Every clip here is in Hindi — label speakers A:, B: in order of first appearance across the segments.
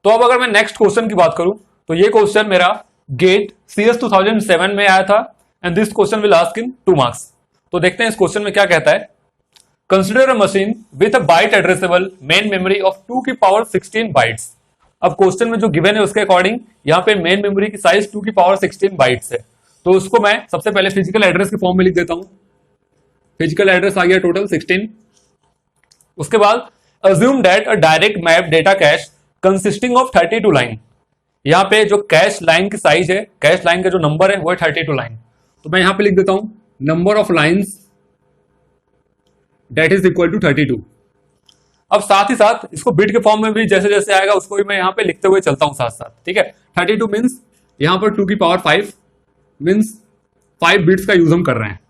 A: तो अब अगर मैं नेक्स्ट क्वेश्चन की बात करूं तो ये क्वेश्चन मेरा गेट CS 2007 में आया था and this question will ask in 2 marks. तो देखते हैं इस क्वेश्चन में क्या कहता है। Consider a machine with a byte addressable main memory of 2 की पावर 16 बाइट्स। अब क्वेश्चन में जो गिवन है उसके अकॉर्डिंग यहाँ पे मेन मेमोरी की साइज 2 की पावर 16 बाइट्स है। तो उसको मैं सबसे पहले फिजिकल एड्रेस के फॉर्म में लिख देता हूं। फिजिकल एड्रेस आ गया टोटल 16। उसके बाद assume that a direct map data cache consisting of 32 line. यहां पे जो कैश लाइन की साइज है, कैश लाइन का जो नंबर है वो है 32 लाइन। तो मैं यहां पे लिख देता हूं number of lines that is equal to 32। अब साथ ही साथ इसको बिट के फॉर्म में भी जैसे जैसे आएगा उसको भी मैं यहां पे लिखते हुए चलता हूं साथ साथ, ठीक है। 32 मीन्स यहां पर 2 की पावर 5 मीन्स 5 बिट्स का यूज हम कर रहे हैं।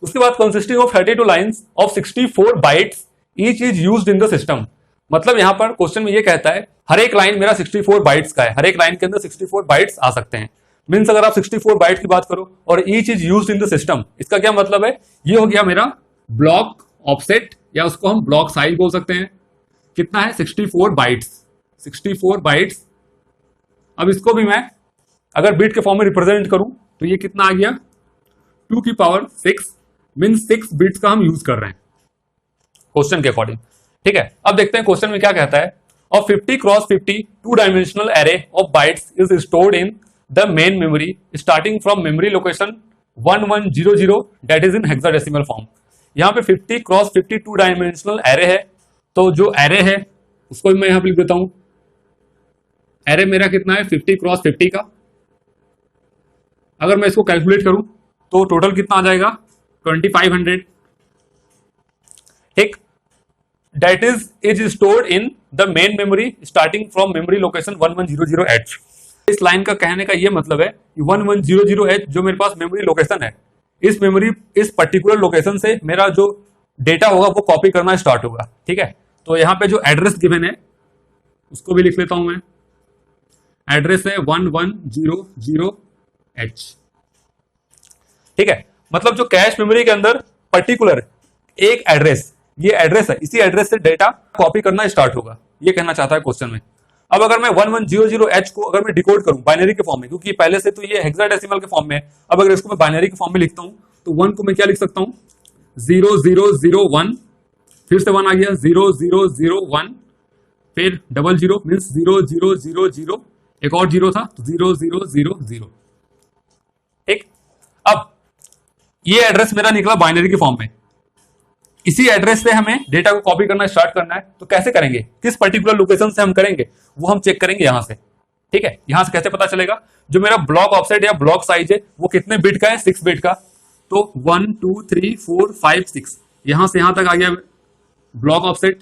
A: उसके बाद consisting of 32 lines of 64 bytes each is used in the system. मतलब यहां पर क्वेश्चन में ये कहता है हर एक लाइन मेरा 64 बाइट्स का है, हर एक लाइन के अंदर 64 बाइट्स आ सकते हैं। मीन्स अगर आप 64 बाइट की बात करो और each is used in the system, इसका क्या मतलब है, ये हो गया मेरा ब्लॉक ऑफसेट या उसको हम ब्लॉक साइज बोल सकते हैं। कितना है 64 बाइट्स, 64 बाइट्स। अब इसको भी मैं अगर बिट के फॉर्म में रिप्रेजेंट करूं तो ये कितना आ गया 2 की पावर 6 मीन्स 6 बिट्स का हम यूज कर रहे हैं क्वेश्चन के अकॉर्डिंग, ठीक है। अब देखते हैं क्वेश्चन में क्या कहता है। Of 50 cross 50 2 dimensional array of bytes is stored in the main memory starting from memory location 1100 that is in hexadecimal form. यहां पे 50 क्रॉस 50 2 डायमेंशनल एरे है। तो जो एरे है उसको भी मैं यहां पे लिख देता हूं। एरे मेरा कितना है 50 क्रॉस 50 का। अगर मैं इसको कैलकुलेट करूं तो टोटल कितना आ जाएगा 2500, ठीक। That is stored in the main memory starting from memory location 1100H। इस लाइन का कहने का ये मतलब है कि 1100H जो मेरे पास मेमोरी लोकेशन है, इस पर्टिकुलर लोकेशन से मेरा जो डेटा होगा वो कॉपी करना स्टार्ट होगा, ठीक है। तो यहां पे जो एड्रेस गिवन है उसको भी लिख लेता हूं मैं। एड्रेस है 1100H, ठीक है। मतलब जो कैश मेमोरी के अंदर पर्टिकुलर एक एड्रेस, ये एड्रेस है, इसी एड्रेस से डेटा कॉपी करना स्टार्ट होगा, ये कहना चाहता है क्वेश्चन में। अब अगर मैं 1100H को अगर मैं डिकोड करूं बाइनरी के फॉर्म में, क्योंकि पहले से तो ये हेक्साडेसिमल के फॉर्म में है, अब अगर इसको मैं बाइनरी के फॉर्म में लिखता हूं तो 1 को मैं क्या लिख सकता हूं 0001, फिर से 1 आ गया 0001, फिर 00 मीन्स 0000, एक और 0 था तो 0000, ठीक। अब ये एड्रेस मेरा निकला बाइनरी के फॉर्म में। इसी एड्रेस से हमें डेटा को कॉपी करना स्टार्ट करना है, तो कैसे करेंगे, किस पर्टिकुलर लोकेशन से हम करेंगे वो हम चेक करेंगे यहां से, ठीक है। यहां से कैसे पता चलेगा, जो मेरा ब्लॉक ऑफसेट या ब्लॉक साइज है वो कितने बिट का है 6 बिट का। तो 1 2 3 4 5 6 यहां से यहां तक आ गया ब्लॉक ऑफसेट,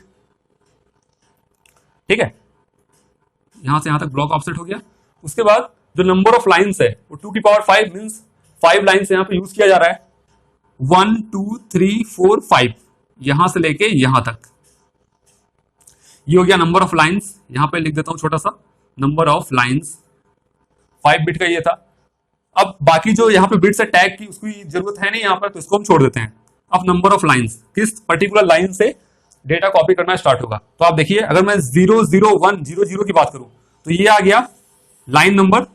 A: ठीक है। यहां से यहां तक ब्लॉक ऑफसेट हो गया। उसके बाद जो नंबर ऑफ लाइन्स है वो 2 की पावर 5 मीन्स 5 लाइन्स यहां पे यूज किया जा रहा है। 1 2 3 4 5 यहां से लेके यहां तक, ये हो गया नंबर ऑफ लाइंस। यहां पे लिख देता हूं छोटा सा नंबर ऑफ लाइंस, 5 बिट का ये था। अब बाकी जो यहां पे बिट्स है टैग की उसकी जरूरत है नहीं यहां पर, तो इसको हम छोड़ देते हैं। अब नंबर ऑफ लाइंस, किस पर्टिकुलर लाइन से डेटा कॉपी करना स्टार्ट होगा। तो आप देखिए अगर मैं 00100 की बात करूं तो ये आ गया लाइन नंबर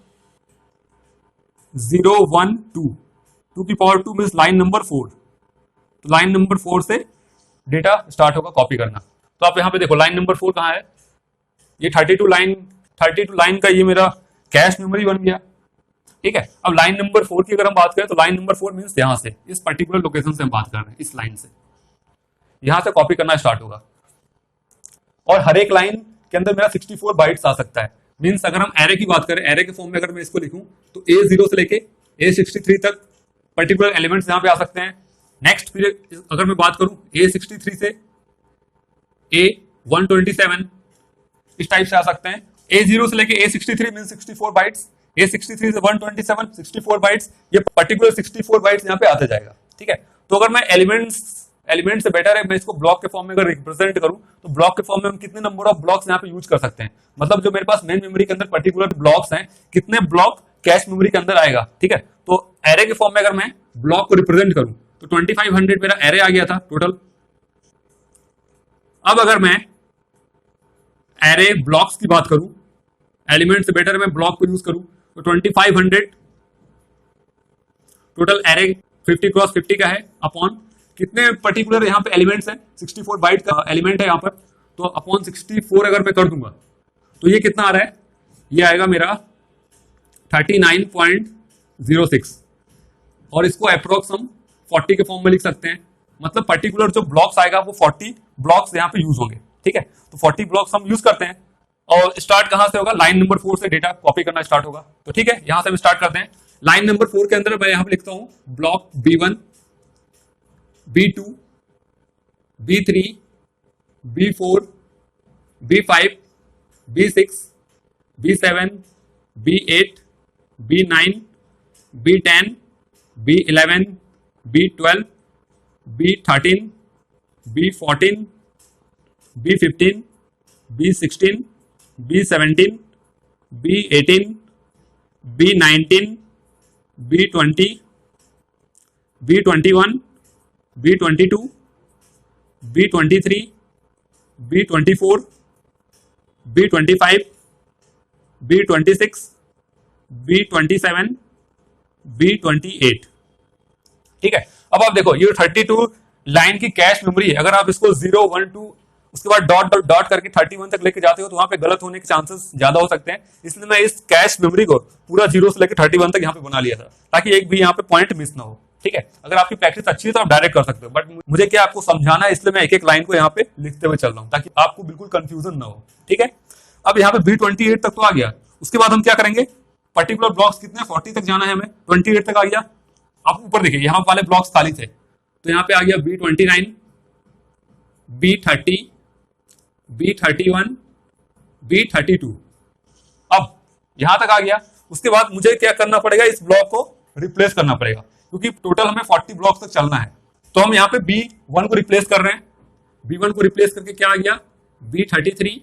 A: 012, 2 की पावर 2 मीन्स लाइन नंबर 4। तो लाइन नंबर 4 से डेटा स्टार्ट होगा कॉपी करना। तो आप यहां पे देखो लाइन नंबर 4 कहां है, ये 32 लाइन का ये मेरा कैश मेमोरी बन गया, ठीक है। अब लाइन नंबर 4 की अगर हम बात करें तो लाइन नंबर 4 मीन्स यहां से, इस पर्टिकुलर लोकेशन से हम बात कर रहे हैं, इस लाइन से यहां से कॉपी करना स्टार्ट होगा। और हर एक लाइन के अंदर मेरा 64 बाइट्स आ सकता है। मीन्स अगर हम एरे की बात करें, एरे के फॉर्म में अगर मैं इसको लिखूं तो A0 से लेके A63 तक पर्टिकुलर एलिमेंट्स यहां पे आ सकते हैं। नेक्स्ट फिर अगर मैं बात करूं A63 से A127 इस टाइप से आ सकते हैं। A0 से लेके A63 मीन 64 बाइट्स, A63 से 127 64 बाइट्स, ये पर्टिकुलर 64 बाइट्स यहाँ पे आते जाएगा, ठीक है। तो अगर मैं एलिमेंट से बेटर है मैं इसको ब्लॉक के फॉर्म में अगर रिप्रेजेंट करूं तो ब्लॉक के फॉर्म में हम कितने नंबर ऑफ ब्लॉक्स यहाँ पे यूज कर सकते हैं। मतलब जो मेरे पास मेन मेमोरी के अंदर पर्टिकुलर ब्लॉक्स हैं, कितने ब्लॉक कैश मेमोरी के अंदर आएगा, ठीक है। तो एरे के फॉर्म में अगर मैं ब्लॉक को रिप्रेजेंट करूं तो 2500 मेरा एरे आ गया था टोटल। अब अगर मैं एरे ब्लॉक्स की बात करूं, एलिमेंट से बेटर मैं ब्लॉक को यूज करूं, तो 2500 टोटल एरे 50 क्रॉस 50 का है, अपॉन कितने पर्टिकुलर यहाँ पे एलिमेंट्स हैं, 64 बाइट का एलिमेंट है यहाँ पर, तो अपॉन 64 अगर मैं कर दूंगा तो ये कितना आ रहा है, ये आएगा मेरा 39.06, और इसको अप्रोक्स हम 40 के फॉर्म में लिख सकते हैं। मतलब पर्टिकुलर जो ब्लॉक्स आएगा वो 40 ब्लॉक्स यहाँ पे यूज होंगे, ठीक है। तो 40 ब्लॉक्स हम यूज करते हैं, और स्टार्ट कहां से होगा, लाइन नंबर 4 से डेटा कॉपी करना स्टार्ट होगा। तो ठीक है, यहां से हम स्टार्ट करते हैं। लाइन नंबर 4 के अंदर मैं यहां पे लिखता हूं block B1, B2, B3, B4, B5, B6, B7, B8, B9, B10, B11, B12, B13, B14, B15, B16, B17, B18, B19, B20, B21, B22, B23, B24, B25, B26, B27, B28। ठीक है, अब आप देखो ये 32 लाइन की कैश मेमोरी है। अगर आप इसको 0, 1, 2 उसके बाद डॉट डॉट डॉट करके 31 तक लेके जाते हो तो वहां पे गलत होने के चांसेस ज्यादा हो सकते हैं। इसलिए मैं इस कैश मेमोरी को पूरा 0 से लेकर 31 तक यहाँ पे बना लिया था, ताकि एक भी यहाँ पे पॉइंट मिस ना हो। ठीक है, अगर आपकी प्रैक्टिस अच्छी है तो आप डायरेक्ट कर सकते हो, बट मुझे क्या आपको समझाना है, इसलिए मैं एक एक लाइन को यहाँ पे लिखते हुए चल रहा हूँ ताकि आपको बिल्कुल कंफ्यूजन ना हो। ठीक है, अब यहाँ पे B28 तक तो आ गया। उसके बाद हम क्या करेंगे, पर्टिकुलर ब्लॉक्स कितने 40 तक जाना है हमें, 28 तक आ गया। आप ऊपर देखिए यहाँ वाले ब्लॉक्स खाली थे, तो यहाँ पे आ गया B29, B30, B31, B32। अब यहां तक आ गया। उसके बाद मुझे क्या करना पड़ेगा, इस ब्लॉक को रिप्लेस करना पड़ेगा, क्योंकि टोटल हमें 40 ब्लॉक तक चलना है। तो हम यहाँ पे B1 को रिप्लेस कर रहे हैं। B1 को रिप्लेस करके क्या आ गया, B33,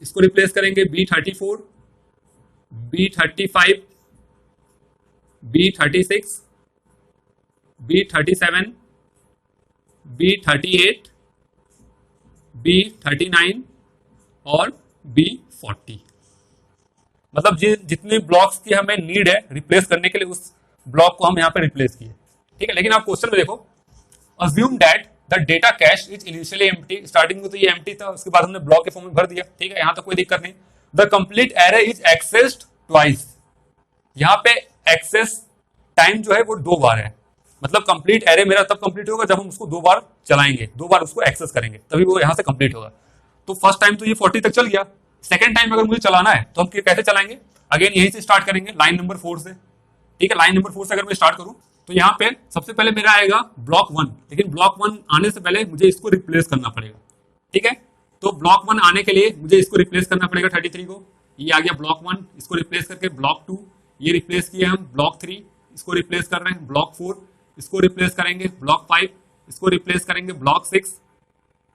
A: इसको रिप्लेस करेंगे B34, B35, B36, B37, B38, B39 और B40। मतलब जितने ब्लॉक्स की हमें नीड है रिप्लेस करने के लिए, उस ब्लॉक को हम यहां पे रिप्लेस किए। ठीक है, लेकिन आप क्वेश्चन में देखो, assume that the data cash is initially empty. Starting में तो ये एम्प्टी था, उसके बाद हमने ब्लॉक के फॉर्म में भर दिया। ठीक है, यहां तक कोई दिक्कत नहीं। The complete array is accessed twice. यहां पे एक्सेस टाइम जो है वो 2 बार है। मतलब कंप्लीट एरे मेरा तब कंप्लीट होगा जब हम उसको 2 बार चलाएंगे, 2 बार उसको एक्सेस करेंगे, तभी वो यहां से कंप्लीट होगा। तो फर्स्ट टाइम तो ये 40 तक चल गया। सेकंड टाइम अगर मुझे चलाना है तो हम कैसे चलाएंगे, अगेन यहीं से स्टार्ट करेंगे, लाइन नंबर 4 से। ठीक है, लाइन नंबर 4 से अगर मैं स्टार्ट करूं तो यहाँ पे सबसे पहले मेरा आएगा ब्लॉक 1, लेकिन ब्लॉक 1 आने से पहले मुझे इसको रिप्लेस करना पड़ेगा। ठीक है, तो ब्लॉक 1 आने के लिए मुझे इसको रिप्लेस करना पड़ेगा 33 को। ये आ गया ब्लॉक 1, इसको रिप्लेस करके ब्लॉक 2, ये रिप्लेस किया हम ब्लॉक 3, इसको रिप्लेस कर रहे हैं ब्लॉक 4, इसको रिप्लेस करेंगे ब्लॉक 5, इसको रिप्लेस करेंगे ब्लॉक 6,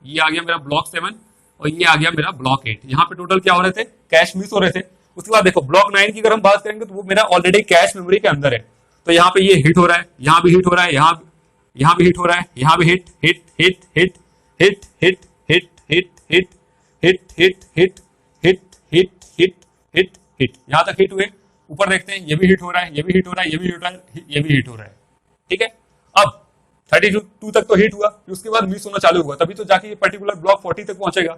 A: ये आ गया मेरा ब्लॉक 7, और ये आ गया मेरा ब्लॉक 8। यहाँ पे टोटल क्या हो रहे थे, कैश मिस हो रहे थे। उसके बाद देखो ब्लॉक 9 की अगर हम बात करेंगे तो वो मेरा ऑलरेडी कैश मेमोरी के अंदर है। तो यहाँ पे ये हिट हो रहा है, यहाँ भी हिट हो रहा है, यहाँ भी हिट हो रहा है, यहाँ भी hit hit hit hit hit hit hit hit hit hit hit hit hit hit hit hit hit, यहाँ तक हिट हुए। ऊपर देखते हैं, ये भी हिट हो रहा है, ये भी हिट हो रहा है, ये भी हिट हो रहा है, ये भी हिट हो रहा है। ठीक है, अब 32 तक तो हिट हुआ, उसके बाद मिस होना चालू हुआ, तभी तो जाके ये पर्टिकुलर ब्लॉक 40 तक पहुंचेगा।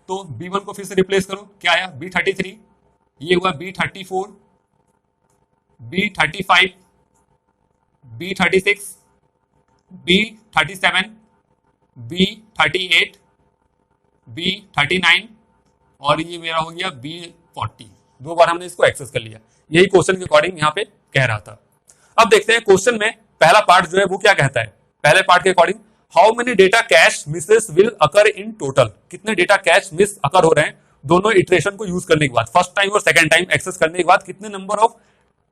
A: तो B1 को फिर से रिप्लेस करो, क्या आया B33, ये हुआ B34, B35, B36, B37, B38, B39 और ये मेरा हो गया B40। 2 बार हमने इसको एक्सेस कर लिया। यही क्वेश्चन के अकॉर्डिंग यहाँ पे कह रहा था। अब देखते हैं क्वेश्चन में पहला पार्ट जो है वो क्या कहता है। पहले पार्ट के according, how many data cache Mrs will occur in total. कितने डेटा कैश मिस अकर हो रहे हैं दोनों इटरेशन को यूज करने के बाद, फर्स्ट टाइम और सेकंड टाइम एक्सेस करने के बाद कितने नंबर ऑफ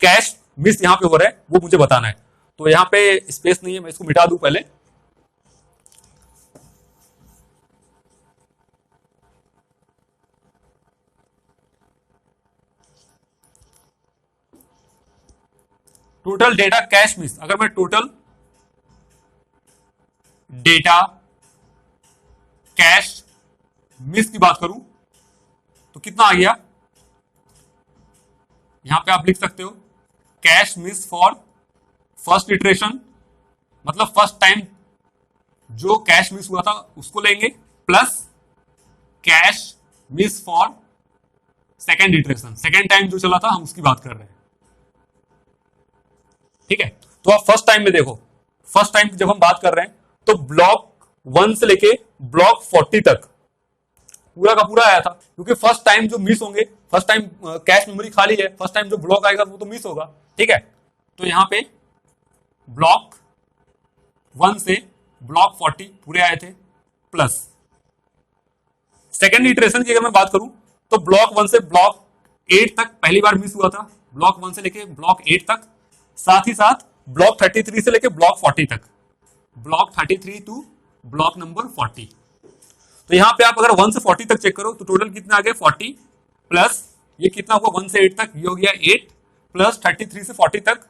A: कैश मिस यहाँ पे हो रहे हैं वो मुझे बताना है। तो यहाँ पे स्पेस नहीं है, मैं इसको मिटा दूं पहले। टोटल डेटा कैश मिस, अगर मैं टोटल डेटा कैश मिस की बात करूं तो कितना आ गया, यहां पे आप लिख सकते हो cache miss for first iteration, मतलब फर्स्ट टाइम जो कैश मिस हुआ था उसको लेंगे, plus cache miss for second iteration, second time जो चला था हम उसकी बात कर रहे हैं। ठीक है, तो आप फर्स्ट टाइम में देखो, फर्स्ट टाइम जब हम बात कर रहे हैं तो ब्लॉक 1 से लेके ब्लॉक 40 तक पूरा का पूरा आया था, क्योंकि फर्स्ट टाइम जो मिस होंगे, फर्स्ट टाइम कैश मेमोरी खाली है, फर्स्ट टाइम जो ब्लॉक आएगा वो तो मिस होगा। ठीक है, तो यहां पे ब्लॉक 1 से ब्लॉक 40 पूरे आए थे, प्लस सेकेंड इटरेशन की अगर मैं बात करूं तो ब्लॉक 1 से ब्लॉक 8 तक पहली बार मिस हुआ था, ब्लॉक 1 से लेके ब्लॉक 8 तक, साथ ही साथ ब्लॉक 33 से लेके ब्लॉक 40 तक, ब्लॉक 33 टू ब्लॉक नंबर 40। तो यहां पे आप अगर 1 से 40 तक चेक करो तो टोटल कितना आ गया 40, प्लस ये कितना हुआ 1 से 8 तक, ये हो गया 8, प्लस 33 से 40 तक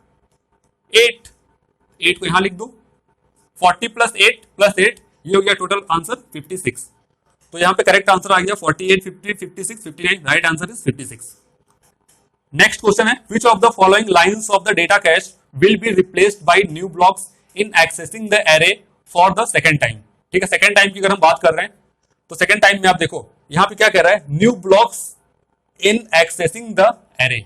A: 8 को यहां लिख दो, 40 प्लस 8 प्लस 8, ये हो गया टोटल आंसर 56। तो यहां पे करेक्ट आंसर आ गया 48, 50, 56, 59, right answer is 56। Next question है which of the following lines of the data cache will be replaced by new blocks in accessing the array for the second time. ठीक है, सेकंड टाइम की अगर हम बात कर रहे हैं तो सेकंड टाइम में आप देखो यहां पे क्या कह रहा है, new blocks in accessing the array.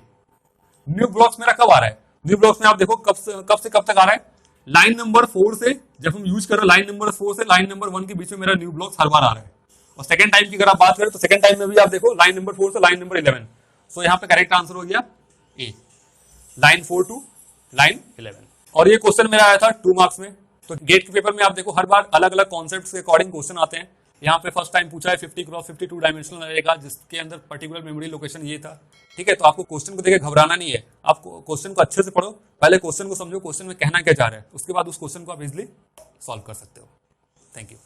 A: New blocks मेरा कब आ रहा है, न्यू ब्लॉक्स में आप देखो कब से कब तक आ रहा है, लाइन नंबर 4 से जब हम यूज कर रहे हैं, लाइन नंबर 4 से लाइन नंबर 1 के बीच में मेरा न्यू ब्लॉक्स हर बार आ रहा है। और सेकंड टाइम की अगर आप बात करें तो सेकंड टाइम में भी आप देखो लाइन नंबर 4 से लाइन नंबर 11। सो यहां पे करेक्ट आंसर हो गया ए, लाइन 4 टू लाइन 11। और ये क्वेश्चन मेरा आया था 2 मार्क्स में। तो गेट के पेपर में आप देखो हर बार अलग अलग कॉन्सेप्ट्स के अकॉर्डिंग क्वेश्चन आते हैं। यहाँ पे फर्स्ट टाइम पूछा है 50 क्रॉस 50 2 डायमेंशनल रहेगा, जिसके अंदर पर्टिकुलर मेमोरी लोकेशन ये था। ठीक है, तो आपको क्वेश्चन को देखे घबराना नहीं है, आप क्वेश्चन को अच्छे से पढ़ो, पहले क्वेश्चन को समझो, क्वेश्चन में कहना क्या चाह रहा है, उसके बाद उस क्वेश्चन को आप इजिली सॉल्व कर सकते हो। Thank you.